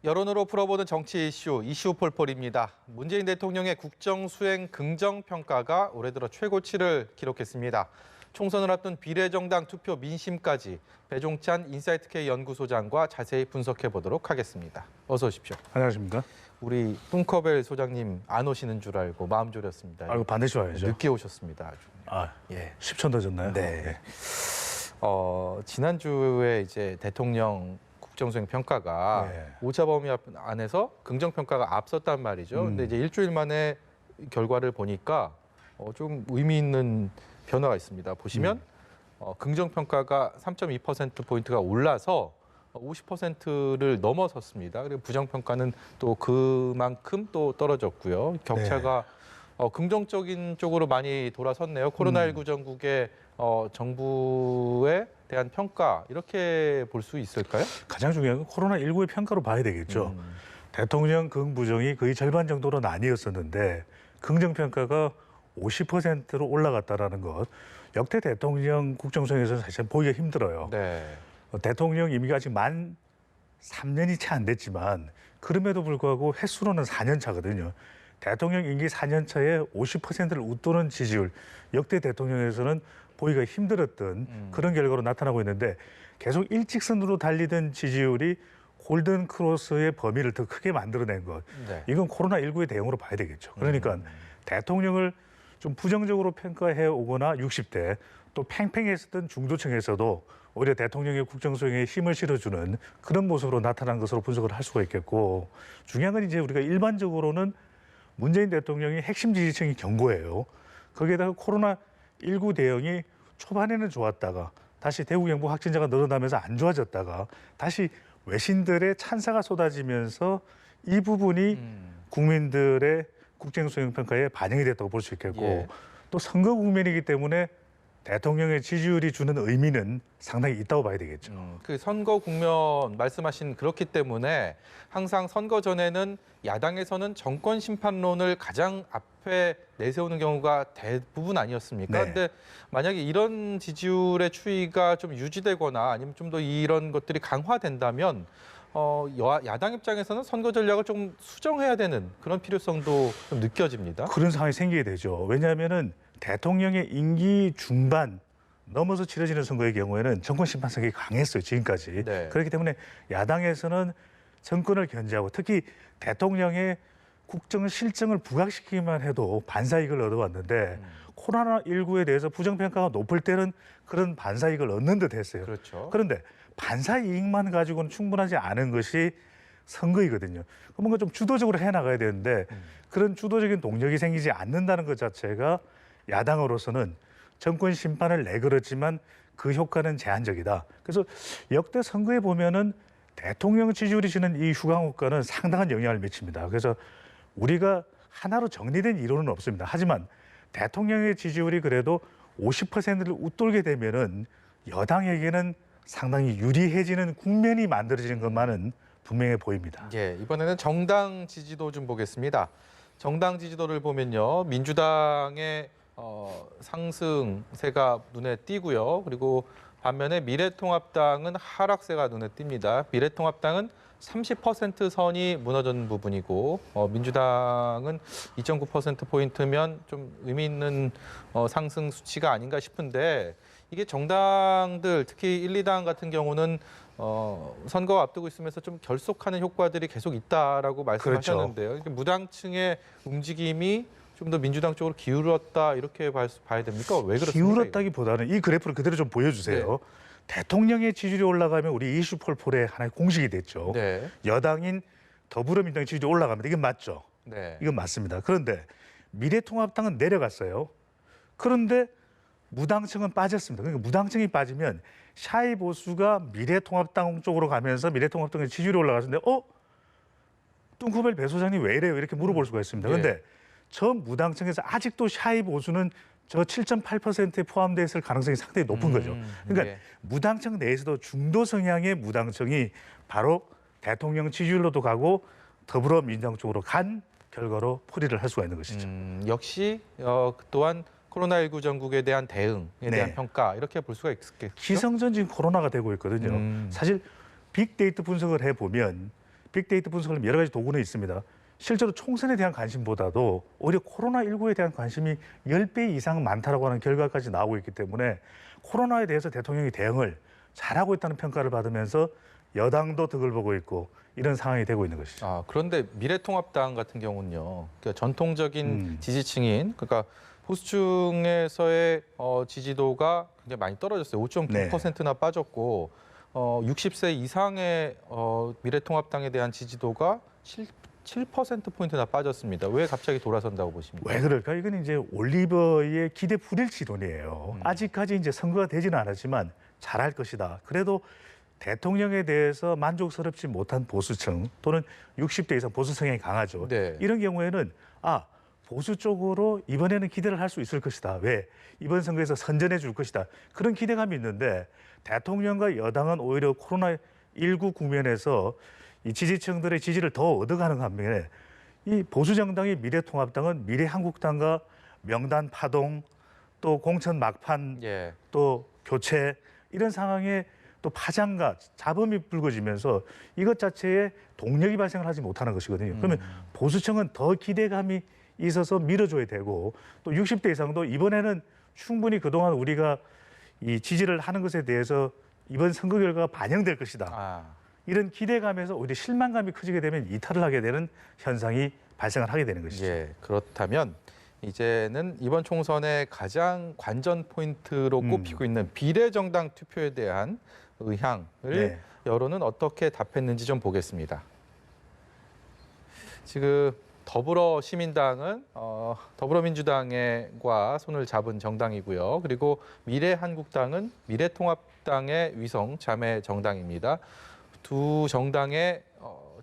여론으로 풀어보는 정치 이슈 폴폴입니다. 문재인 대통령의 국정 수행 긍정 평가가 올해 들어 최고치를 기록했습니다. 총선을 앞둔 비례정당 투표 민심까지 배종찬 인사이트K 연구소장과 자세히 분석해 보도록 하겠습니다. 어서 오십시오. 안녕하십니까? 우리 뚱커벨 소장님 안 오시는 줄 알고 마음 졸였습니다. 이거 반드시 와야죠. 늦게 오셨습니다. 아주. 예. 10초 늦었나요? 네. 지난주에 이제 대통령 국정수행 평가가 오차 범위 안에서 긍정 평가가 앞섰단 말이죠. 근데 이제 일주일 만에 결과를 보니까 좀 의미 있는 변화가 있습니다. 보시면 긍정 평가가 3.2% 포인트가 올라서 50%를 넘어섰습니다. 그리고 부정 평가는 또 그만큼 또 떨어졌고요. 격차가 긍정적인 쪽으로 많이 돌아섰네요. 코로나19 전국의 정부에 대한 평가 이렇게 볼 수 있을까요? 가장 중요한 건 코로나19의 평가로 봐야 되겠죠. 대통령 긍부정이 거의 절반 정도로 나뉘었었는데 긍정 평가가 50%로 올라갔다라는 것. 역대 대통령 국정수행에서 사실 보기가 힘들어요. 네. 대통령 임기가 아직 만 3년이 채 안 됐지만 그럼에도 불구하고 횟수로는 4년 차거든요. 대통령 임기 4년 차에 50%를 웃도는 지지율, 역대 대통령에서는 보기가 힘들었던 그런 결과로 나타나고 있는데 계속 일직선으로 달리던 지지율이 골든 크로스의 범위를 더 크게 만들어낸 것. 네. 이건 코로나19의 대응으로 봐야 되겠죠. 그러니까 대통령을 좀 부정적으로 평가해 오거나 60대 또 팽팽했었던 중도층에서도 오히려 대통령의 국정수행에 힘을 실어주는 그런 모습으로 나타난 것으로 분석을 할 수가 있겠고, 중요한 건 이제 우리가 일반적으로는 문재인 대통령이 핵심 지지층이 경고예요. 거기에다가 코로나19 대응이 초반에는 좋았다가 다시 대구 경북 확진자가 늘어나면서 안 좋아졌다가 다시 외신들의 찬사가 쏟아지면서 이 부분이 국민들의 국정수행 평가에 반영이 됐다고 볼 수 있겠고, 또 선거 국면이기 때문에 대통령의 지지율이 주는 의미는 상당히 있다고 봐야 되겠죠. 그 선거 국면 말씀하신 그렇기 때문에 항상 선거 전에는 야당에서는 정권 심판론을 가장 앞에 내세우는 경우가 대부분 아니었습니까? 네. 근데 만약에 이런 지지율의 추이가 좀 유지되거나 아니면 좀 더 이런 것들이 강화된다면 야당 입장에서는 선거 전략을 좀 수정해야 되는 그런 필요성도 좀 느껴집니다. 그런 상황이 생기게 되죠. 왜냐하면은 대통령의 임기 중반 넘어서 치러지는 선거의 경우에는 정권 심판성이 강했어요, 지금까지. 네. 그렇기 때문에 야당에서는 정권을 견제하고 특히 대통령의 국정 실정을 부각시키기만 해도 반사이익을 얻어왔는데 코로나19에 대해서 부정평가가 높을 때는 그런 반사이익을 얻는 듯 했어요. 그렇죠. 그런데 반사이익만 가지고는 충분하지 않은 것이 선거이거든요. 뭔가 좀 주도적으로 해나가야 되는데 그런 주도적인 동력이 생기지 않는다는 것 자체가 야당으로서는 정권 심판을 내걸었지만 그 효과는 제한적이다. 그래서 역대 선거에 보면은 대통령 지지율이 주는 이 휴강 효과는 상당한 영향을 미칩니다. 그래서 우리가 하나로 정리된 이론은 없습니다. 하지만 대통령의 지지율이 그래도 50%를 웃돌게 되면은 여당에게는 상당히 유리해지는 국면이 만들어지는 것만은 분명해 보입니다. 예, 이번에는 정당 지지도 좀 보겠습니다. 정당 지지도를 보면요, 민주당의 상승세가 눈에 띄고요. 그리고 반면에 미래통합당은 하락세가 눈에 띕니다. 미래통합당은 30% 선이 무너진 부분이고 민주당은 2.9%포인트면 좀 의미 있는 상승 수치가 아닌가 싶은데 이게 정당들 특히 1, 2당 같은 경우는 선거 앞두고 있으면서 좀 결속하는 효과들이 계속 있다라고 말씀하셨는데요. 그렇죠. 무당층의 움직임이 좀 더 민주당 쪽으로 기울었다 이렇게 봐야 됩니까? 왜 그렇습니까? 기울었다기보다는 이 그래프를 그대로 좀 보여주세요. 네. 대통령의 지지율이 올라가면 우리 이슈 폴폴의 하나의 공식이 됐죠. 네. 여당인 더불어민주당 지지율이 올라갑니다. 이건 맞죠? 네. 이건 맞습니다. 그런데 미래통합당은 내려갔어요. 그런데 무당층은 빠졌습니다. 그러니까 무당층이 빠지면 샤이 보수가 미래통합당 쪽으로 가면서 미래통합당의 지지율이 올라갔는데 뚱쿠벨 배 소장님 왜 이래요? 이렇게 물어볼 수가 있습니다. 그런데 저 무당층에서 아직도 샤이 보수는 저 7.8%에 포함되어 있을 가능성이 상당히 높은 거죠. 그러니까 무당층 내에서도 중도 성향의 무당층이 바로 대통령 지지율로도 가고 더불어민주당 쪽으로 간 결과로 풀이를 할 수가 있는 것이죠. 역시 또한 코로나19 전국에 대한 대응에 대한 평가 이렇게 볼 수가 있겠죠. 기성전 지금 코로나가 되고 있거든요. 사실 빅데이터 분석을 해보면 빅데이터 분석을 여러 가지 도구는 있습니다. 실제로 총선에 대한 관심보다도 오히려 코로나19에 대한 관심이 10배 이상 많다라고 하는 결과까지 나오고 있기 때문에 코로나에 대해서 대통령이 대응을 잘하고 있다는 평가를 받으면서 여당도 득을 보고 있고 이런 상황이 되고 있는 것이죠. 그런데 미래통합당 같은 경우는요. 그러니까 전통적인 지지층인 그러니까 보수층에서의 지지도가 굉장히 많이 떨어졌어요. 5.9%나 빠졌고 60세 이상의 미래통합당에 대한 지지도가 7%포인트나 빠졌습니다. 왜 갑자기 돌아선다고 보십니까? 왜 그럴까? 이건 이제 올리버의 기대 불일치론이에요. 아직까지 이제 선거가 되지는 않았지만 잘할 것이다. 그래도 대통령에 대해서 만족스럽지 못한 보수층 또는 60대 이상 보수 성향이 강하죠. 네. 이런 경우에는 보수 쪽으로 이번에는 기대를 할 수 있을 것이다. 왜? 이번 선거에서 선전해 줄 것이다. 그런 기대감이 있는데 대통령과 여당은 오히려 코로나19 국면에서 이 지지층들의 지지를 더 얻어가는 반면에 이 보수 정당의 미래통합당은 미래한국당과 명단 파동 또 공천 막판 또 교체 이런 상황에 또 파장과 잡음이 불거지면서 이것 자체에 동력이 발생을 하지 못하는 것이거든요. 그러면 보수층은 더 기대감이 있어서 밀어줘야 되고 또 60대 이상도 이번에는 충분히 그동안 우리가 이 지지를 하는 것에 대해서 이번 선거 결과가 반영될 것이다. 이런 기대감에서 오히려 실망감이 커지게 되면 이탈을 하게 되는 현상이 발생을 하게 되는 것이죠. 그렇다면 이제는 이번 총선의 가장 관전 포인트로 꼽히고 있는 비례정당 투표에 대한 의향을 여론은 어떻게 답했는지 좀 보겠습니다. 지금 더불어시민당은 더불어민주당과 손을 잡은 정당이고요. 그리고 미래한국당은 미래통합당의 위성 자매 정당입니다. 두 정당의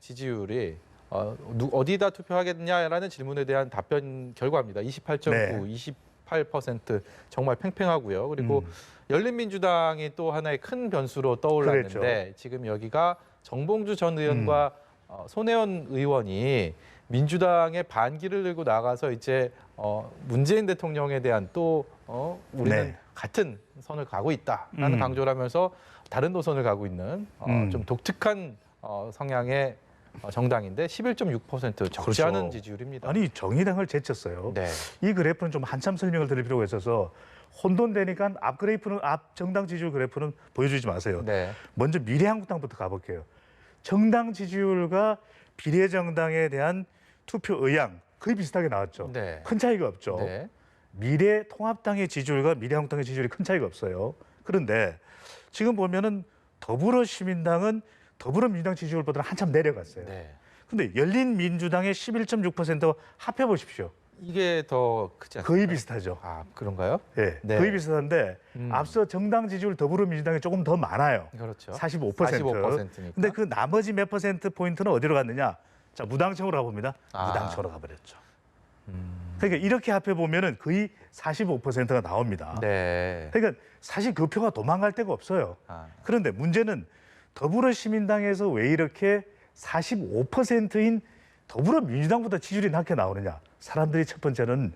지지율이 어디다 투표하겠냐라는 질문에 대한 답변 결과입니다. 28.9, 28% 정말 팽팽하고요. 그리고 열린민주당이 또 하나의 큰 변수로 떠올랐는데 그랬죠. 지금 여기가 정봉주 전 의원과 손혜원 의원이 민주당의 반기를 들고 나가서 이제 문재인 대통령에 대한 또 우리는 같은 선을 가고 있다라는 강조를 하면서 다른 노선을 가고 있는 좀 독특한 성향의 정당인데 11.6% 적지 않은 지지율입니다. 아니 정의당을 제쳤어요. 이 그래프는 좀 한참 설명을 드릴 필요가 있어서 혼돈되니까 앞 정당 지지율 그래프는 보여주지 마세요. 먼저 미래한국당부터 가볼게요. 정당 지지율과 비례정당에 대한 투표 의향 거의 비슷하게 나왔죠. 큰 차이가 없죠. 미래통합당의 지지율과 미래한국당의 지지율이 큰 차이가 없어요. 그런데 지금 보면은 더불어시민당은 더불어민주당 지지율보다 한참 내려갔어요. 그런데 열린민주당의 11.6%와 합해 보십시오. 이게 더 크지 않습니까? 거의 비슷하죠. 그런가요? 거의 비슷한데 앞서 정당 지지율 더불어민주당이 조금 더 많아요. 그렇죠. 45%. 45%니까. 근데 그 나머지 몇 퍼센트 포인트는 어디로 갔느냐? 자, 무당청으로 가봅니다. 무당청으로 가버렸죠. 그러니까 이렇게 합해 보면은 거의 45%가 나옵니다. 그러니까 사실 그 표가 도망갈 데가 없어요. 그런데 문제는 더불어시민당에서 왜 이렇게 45%인 더불어민주당보다 지지율이 낮게 나오느냐? 사람들이 첫 번째는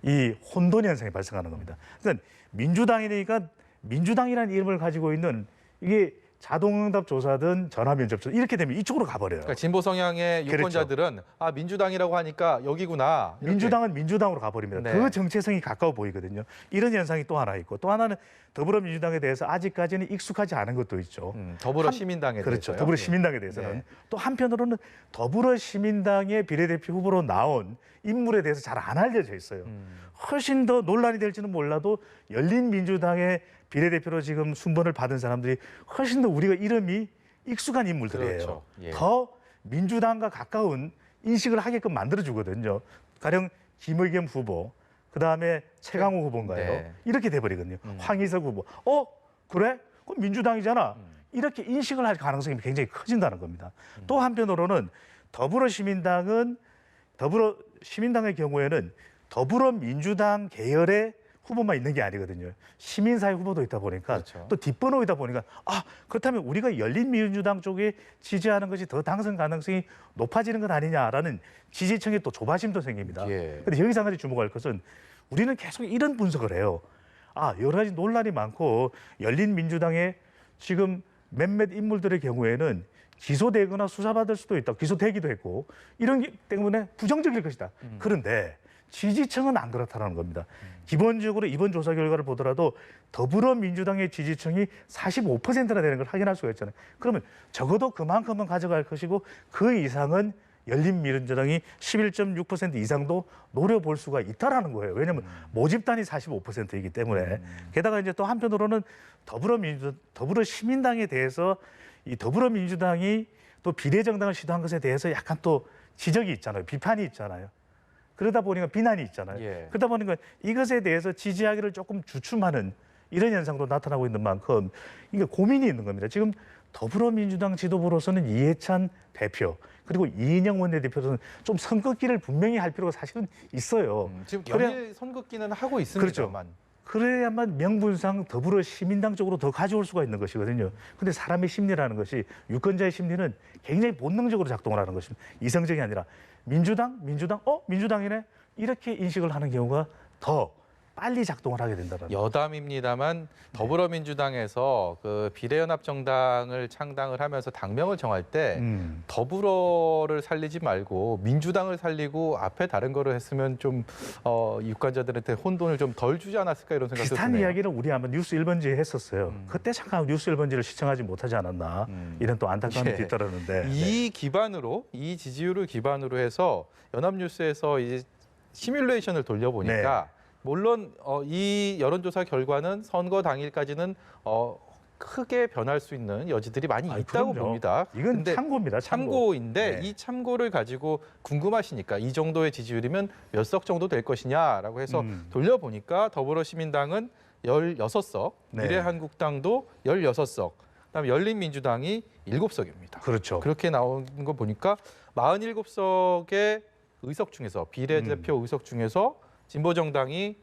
이 혼돈 현상이 발생하는 겁니다. 그러니까 민주당이니까 민주당이라는 이름을 가지고 있는 이게 자동응답 조사든 전화면접 조사 이렇게 되면 이쪽으로 가버려요. 그러니까 진보 성향의 유권자들은 민주당이라고 하니까 여기구나. 이렇게. 민주당은 민주당으로 가버립니다. 그 정체성이 가까워 보이거든요. 이런 현상이 또 하나 있고 또 하나는 더불어민주당에 대해서 아직까지는 익숙하지 않은 것도 있죠. 더불어시민당에 대해서요. 그렇죠. 더불어시민당에 대해서는. 또 한편으로는 더불어시민당의 비례대표 후보로 나온 인물에 대해서 잘 안 알려져 있어요. 훨씬 더 논란이 될지는 몰라도 열린민주당의 비례대표로 지금 순번을 받은 사람들이 훨씬 더 우리가 이름이 익숙한 인물들이에요. 더 민주당과 가까운 인식을 하게끔 만들어주거든요. 가령 김의겸 후보, 그다음에 최강욱 후보인가요? 이렇게 돼버리거든요. 황희석 후보. 그래? 그럼 민주당이잖아. 이렇게 인식을 할 가능성이 굉장히 커진다는 겁니다. 또 한편으로는 더불어시민당의 경우에는 더불어민주당 계열의 후보만 있는 게 아니거든요. 시민사회 후보도 있다 보니까 또 뒷번호이다 보니까 그렇다면 우리가 열린민주당 쪽에 지지하는 것이 더 당선 가능성이 높아지는 것 아니냐라는 지지층의 또 조바심도 생깁니다. 그런데 여기서 한 가지 주목할 것은 우리는 계속 이런 분석을 해요. 여러 가지 논란이 많고 열린민주당의 지금 몇몇 인물들의 경우에는 기소되거나 수사받을 수도 있다. 기소되기도 했고 이런 게 때문에 부정적일 것이다. 그런데 지지층은 안 그렇다는 겁니다. 기본적으로 이번 조사 결과를 보더라도 더불어민주당의 지지층이 45%나 되는 걸 확인할 수가 있잖아요. 그러면 적어도 그만큼은 가져갈 것이고 그 이상은 열린민주당이 11.6% 이상도 노려볼 수가 있다라는 거예요. 왜냐하면 모집단이 45%이기 때문에. 게다가 이제 또 한편으로는 더불어시민당에 대해서 이 더불어민주당이 또 비례정당을 시도한 것에 대해서 약간 또 지적이 있잖아요. 비판이 있잖아요. 그러다 보니까 비난이 있잖아요. 예. 그러다 보니까 이것에 대해서 지지하기를 조금 주춤하는 이런 현상도 나타나고 있는 만큼 이게 고민이 있는 겁니다. 지금 더불어민주당 지도부로서는 이해찬 대표 그리고 이인영 원내대표는 좀 선긋기를 분명히 할 필요가 사실은 있어요. 지금 연일 선긋기는 하고 있습니다만. 그렇죠. 그래야만 명분상 더불어시민당 쪽으로 더 가져올 수가 있는 것이거든요. 근데 사람의 심리라는 것이 유권자의 심리는 굉장히 본능적으로 작동을 하는 것입니다. 이성적이 아니라 민주당이네 이렇게 인식을 하는 경우가 더 빨리 작동을 하게 된다는 여담입니다만 더불어민주당에서 그 비례연합정당을 창당을 하면서 당명을 정할 때 더불어를 살리지 말고 민주당을 살리고 앞에 다른 거를 했으면 좀 유권자들한테 혼돈을 좀 덜 주지 않았을까 이런 생각도 비슷한 드네요. 이야기를 우리 한번 뉴스 1번지에 했었어요. 그때 잠깐 뉴스 1번지를 시청하지 못하지 않았나 이런 또 안타까움이 예. 뒤따르는데 이 기반으로 이 지지율을 기반으로 해서 연합뉴스에서 이제 시뮬레이션을 돌려보니까 물론 이 여론조사 결과는 선거 당일까지는 크게 변할 수 있는 여지들이 많이 있다고 그럼요. 봅니다. 이건 참고입니다. 참고인데 이 참고를 가지고 궁금하시니까 이 정도의 지지율이면 몇 석 정도 될 것이냐라고 해서 돌려보니까 더불어시민당은 16석, 미래한국당도 16석, 그다음에 열린민주당이 7석입니다. 그렇죠. 그렇게 나온 거 보니까 47석의 의석 중에서 비례대표 의석 중에서 진보정당이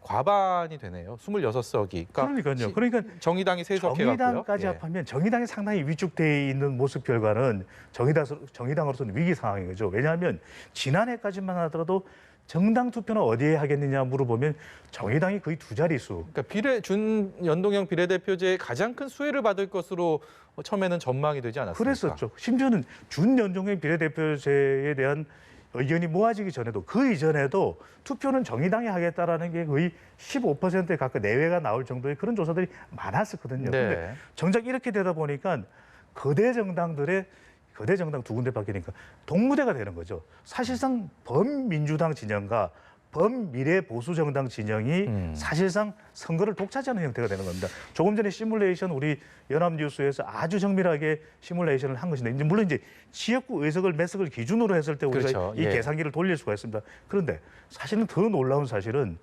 과반이 되네요. 26석이. 그러니까 정의당이 3석 해갖고요. 정의당까지 합하면 정의당이 상당히 위축돼 있는 모습 결과는 정의당으로서는 위기 상황인 거죠. 왜냐하면 지난해까지만 하더라도 정당 투표는 어디에 하겠느냐 물어보면 정의당이 거의 두 자릿수. 그러니까 준연동형 비례대표제의 가장 큰 수혜를 받을 것으로 처음에는 전망이 되지 않았습니까? 그랬었죠. 심지어는 준연동형 비례대표제에 대한 의견이 모아지기 전에도 그 이전에도 투표는 정의당이 하겠다라는 게 거의 15%에 가까이 내외가 나올 정도의 그런 조사들이 많았었거든요. 그런데 정작 이렇게 되다 보니까 거대 정당 두 군데 바뀌니까 동무대가 되는 거죠. 사실상 범민주당 진영과 범미래보수정당 진영이 사실상 선거를 독차지하는 형태가 되는 겁니다. 조금 전에 시뮬레이션 우리 연합뉴스에서 아주 정밀하게 시뮬레이션을 한 것인데 물론 이제 지역구 의석을 몇 석을 기준으로 했을 때 우리가 이 계산기를 돌릴 수가 있습니다. 그런데 사실은 더 놀라운 사실은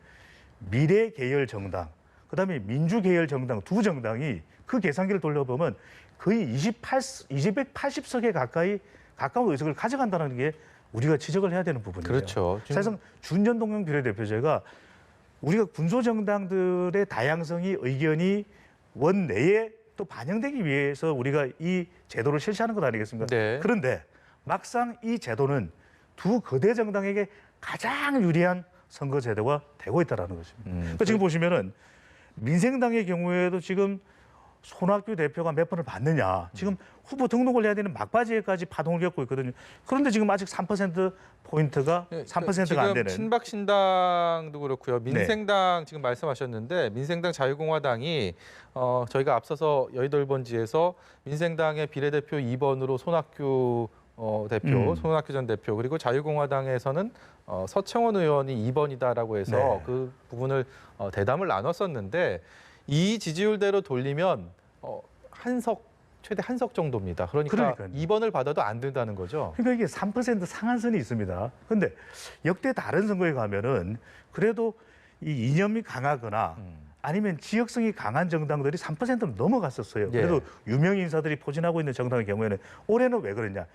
미래계열정당, 그다음에 민주계열정당 두 정당이 그 계산기를 돌려보면 거의 280석에 가까운 의석을 가져간다는 게 우리가 지적을 해야 되는 부분이에요. 그렇죠. 사실상 준연동형 비례대표제가 우리가 군소정당들의 다양성이 의견이 원내에 또 반영되기 위해서 우리가 이 제도를 실시하는 것 아니겠습니까? 그런데 막상 이 제도는 두 거대 정당에게 가장 유리한 선거 제도가 되고 있다는 것입니다. 그러니까 지금 보시면은 민생당의 경우에도 지금 손학규 대표가 몇 번을 받느냐. 지금 후보 등록을 해야 되는 막바지에까지 파동을 겪고 있거든요. 그런데 지금 아직 3%포인트가 3%가 안 되는. 친박신당도 그렇고요. 민생당 지금 말씀하셨는데 민생당 자유공화당이 저희가 앞서서 여의도 1번지에서 민생당의 비례대표 2번으로 손학규 대표, 손학규 전 대표 그리고 자유공화당에서는 서청원 의원이 2번이다라고 해서 그 부분을 대담을 나눴었는데 이 지지율대로 돌리면 최대 한 석 정도입니다. 그러니까 2번을 받아도 안 된다는 거죠. 그러니까 이게 3% 상한선이 있습니다. 그런데 역대 다른 선거에 가면은 그래도 이 이념이 강하거나 아니면 지역성이 강한 정당들이 3%를 넘어갔었어요. 그래도 유명 인사들이 포진하고 있는 정당의 경우에는 올해는 왜 그러냐.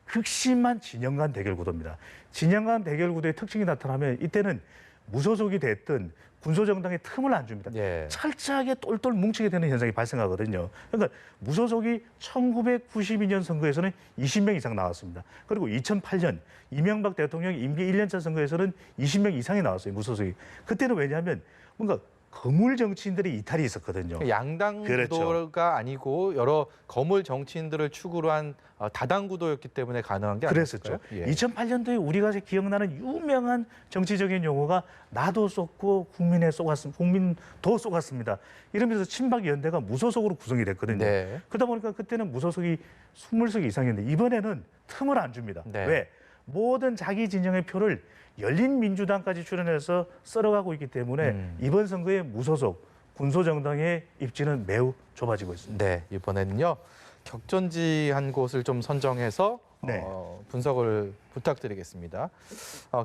극심한 진영 간 대결 구도입니다. 진영 간 대결 구도의 특징이 나타나면 이때는 무소속이 됐든 군소정당의 틈을 안 줍니다. 철저하게 똘똘 뭉치게 되는 현상이 발생하거든요. 그러니까 무소속이 1992년 선거에서는 20명 이상 나왔습니다. 그리고 2008년 이명박 대통령 임기 1년차 선거에서는 20명 이상이 나왔어요. 무소속이. 그때는 왜냐하면 뭔가 거물 정치인들의 이탈이 있었거든요. 양당 그렇죠. 구도가 아니고 여러 거물 정치인들을 축으로 한 다당 구도였기 때문에 가능한 게 아니었을까요? 그랬었죠. 예. 2008년도에 우리가 기억나는 유명한 정치적인 용어가 나도 쏟고 국민도 쏟았습니다. 이러면서 친박 연대가 무소속으로 구성이 됐거든요. 네. 그러다 보니까 그때는 무소속이 20석 이상이었는데 이번에는 틈을 안 줍니다. 네. 왜? 모든 자기 진영의 표를 열린민주당까지 출연해서 썰어가고 있기 때문에 이번 선거에 무소속 군소정당의 입지는 매우 좁아지고 있습니다. 네, 이번에는요 격전지한 곳을 좀 선정해서 네. 분석을 부탁드리겠습니다.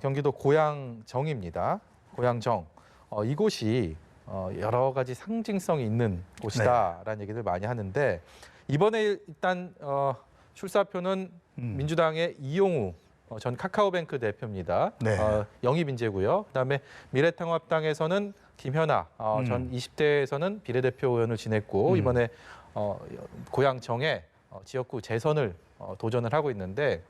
경기도 고양정입니다. 고양정 이곳이 여러 가지 상징성이 있는 곳이다라는 얘기를 많이 하는데 이번에 일단 출사표는 민주당의 이용우 전 카카오뱅크 대표입니다. 네. 영입 인재고요. 그다음에 미래통합당에서는 김현아 전 20대에서는 비례대표 의원을 지냈고 이번에 고양정에 지역구 재선을 도전을 하고 있는데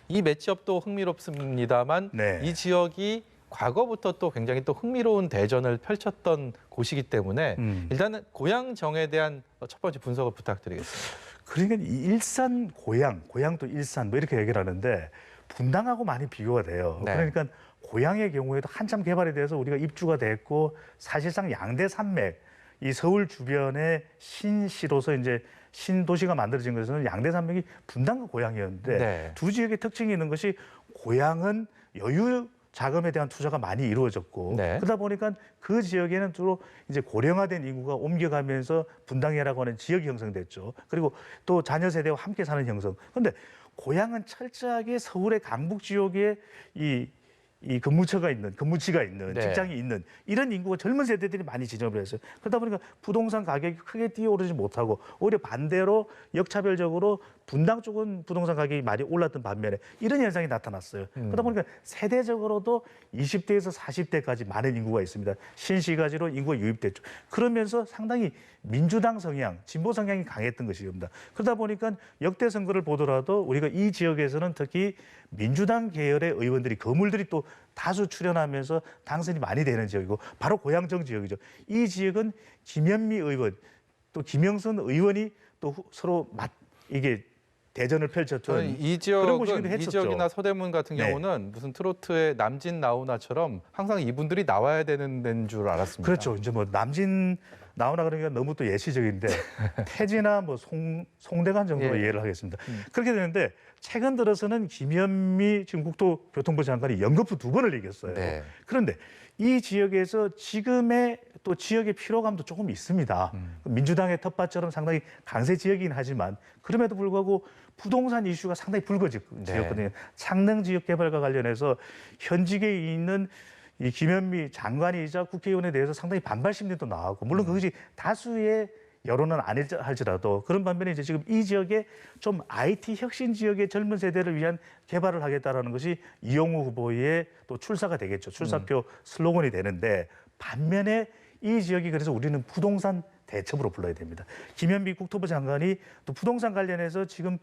이 매치업도 흥미롭습니다만 네. 이 지역이 과거부터 또 굉장히 또 흥미로운 대전을 펼쳤던 곳이기 때문에 일단은 고양정에 대한 첫 번째 분석을 부탁드리겠습니다. 그러니까 이 일산 고양도 일산 뭐 이렇게 얘기를 하는데 분당하고 많이 비교가 돼요. 네. 그러니까 고양의 경우에도 한참 개발이 돼서 우리가 입주가 됐고 사실상 양대 산맥 이 서울 주변의 신시로서 이제 신도시가 만들어진 것은 양대 산맥이 분당과 고양이었는데 네. 두 지역의 특징이 있는 것이 고양은 여유 자금에 대한 투자가 많이 이루어졌고 네. 그러다 보니까 그 지역에는 주로 이제 고령화된 인구가 옮겨가면서 분당이라고 하는 지역이 형성됐죠. 그리고 또 자녀 세대와 함께 사는 형성. 그런데 고향은 철저하게 서울의 강북 지역에 이 근무지가 있는 네. 직장이 있는 이런 인구가 젊은 세대들이 많이 지정을 했어요. 그러다 보니까 부동산 가격이 크게 뛰어오르지 못하고 오히려 반대로 역차별적으로 분당 쪽은 부동산 가격이 많이 올랐던 반면에 이런 현상이 나타났어요. 그러다 보니까 세대적으로도 20대에서 40대까지 많은 인구가 있습니다. 신시가지로 인구가 유입됐죠. 그러면서 상당히 민주당 성향, 진보 성향이 강했던 것입니다. 그러다 보니까 역대 선거를 보더라도 우리가 이 지역에서는 특히 민주당 계열의 의원들이 거물들이 또 다수 출연하면서 당선이 많이 되는 지역이고 바로 고양정 지역이죠. 이 지역은 김현미 의원 또 김영선 의원이 또 서로 이게 대전을 펼쳤던 이 그런 곳이기도 지역은 이 했었죠. 지역이나 서대문 같은 네. 경우는 무슨 트로트의 남진 나오나처럼 항상 이분들이 나와야 되는 데인 줄 알았습니다. 그렇죠. 이제 뭐 남진 나오나 그러니까 너무 또 예시적인데 태진아 뭐 송대관 정도로 예. 이해를 하겠습니다. 그렇게 되는데 최근 들어서는 김현미 지금 국토교통부 장관이 연거푸 2번을 이겼어요. 네. 그런데 이 지역에서 지금의 또 지역의 피로감도 조금 있습니다. 민주당의 텃밭처럼 상당히 강세 지역이긴 하지만 그럼에도 불구하고 부동산 이슈가 상당히 불거졌거든요. 창릉 지역 개발과 관련해서 현직에 있는 이 김현미 장관이자 국회의원에 대해서 상당히 반발 심리도 나왔고 물론 그것이 다수의 여론은 아닐지라도 그런 반면에 이제 지금 이 지역에 좀 IT 혁신 지역의 젊은 세대를 위한 개발을 하겠다라는 것이 이용우 후보의 또 출사가 되겠죠. 출사표 슬로건이 되는데 반면에 이 지역이 그래서 우리는 부동산 대첩으로 불러야 됩니다. 김현미 국토부 장관이 또 부동산 관련해서 지금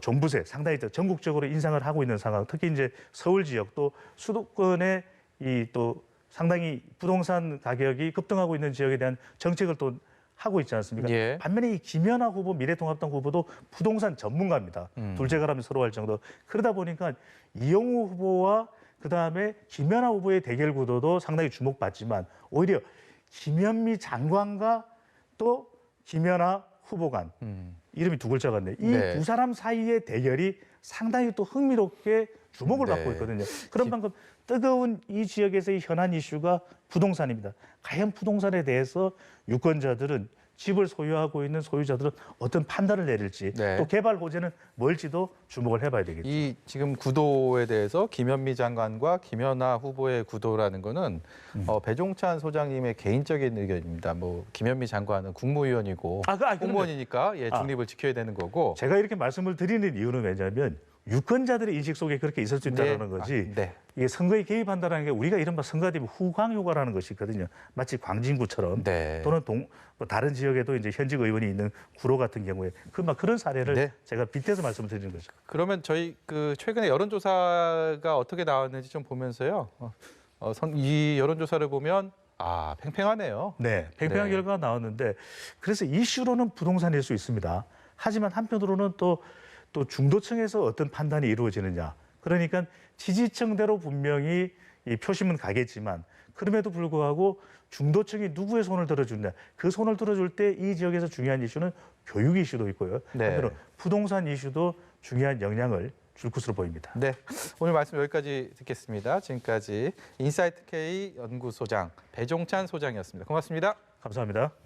종부세 상당히 전국적으로 인상을 하고 있는 상황. 특히 이제 서울 지역 또 수도권의 이 또 상당히 부동산 가격이 급등하고 있는 지역에 대한 정책을 또 하고 있지 않습니까? 예. 반면에 이 김연아 후보, 미래통합당 후보도 부동산 전문가입니다. 둘째가라면 서로 할 정도. 그러다 보니까 이용우 후보와 그다음에 김연아 후보의 대결 구도도 상당히 주목받지만 오히려 김현미 장관과 또 김연아 후보 간 이름이 두 글자 같네요. 이 네. 두 사람 사이의 대결이 상당히 또 흥미롭게 주목을 네. 받고 있거든요. 그런 만큼 뜨거운 이 지역에서의 현안 이슈가 부동산입니다. 과연 부동산에 대해서 유권자들은 집을 소유하고 있는 소유자들은 어떤 판단을 내릴지 네. 또 개발 호재는 뭘지도 주목을 해봐야 되겠죠. 이 지금 구도에 대해서 김현미 장관과 김연아 후보의 구도라는 거는 배종찬 소장님의 개인적인 의견입니다. 뭐 김현미 장관은 국무위원이고 공무원이니까 중립을 지켜야 되는 거고. 제가 이렇게 말씀을 드리는 이유는 왜냐하면 유권자들의 인식 속에 그렇게 있을 수 있다는 거지. 이게 선거에 개입한다는 게 우리가 이른바 선거가 되면 후광 효과라는 것이 있거든요. 마치 광진구처럼 또는 뭐 다른 지역에도 이제 현직 의원이 있는 구로 같은 경우에 그런 사례를 제가 빗대서 말씀을 드리는 거죠. 그러면 저희 최근에 여론조사가 어떻게 나왔는지 좀 보면서요. 이 여론조사를 보면 아, 팽팽하네요. 네, 팽팽한 결과가 나왔는데 그래서 이슈로는 부동산일 수 있습니다. 하지만 한편으로는 또 중도층에서 어떤 판단이 이루어지느냐. 그러니까 지지층대로 분명히 이 표심은 가겠지만 그럼에도 불구하고 중도층이 누구의 손을 들어주냐. 그 손을 들어줄 때 이 지역에서 중요한 이슈는 교육 이슈도 있고요. 한편으로 부동산 이슈도 중요한 영향을 줄 것으로 보입니다. 네, 오늘 말씀 여기까지 듣겠습니다. 지금까지 인사이트 K 연구소장 배종찬 소장이었습니다. 고맙습니다. 감사합니다.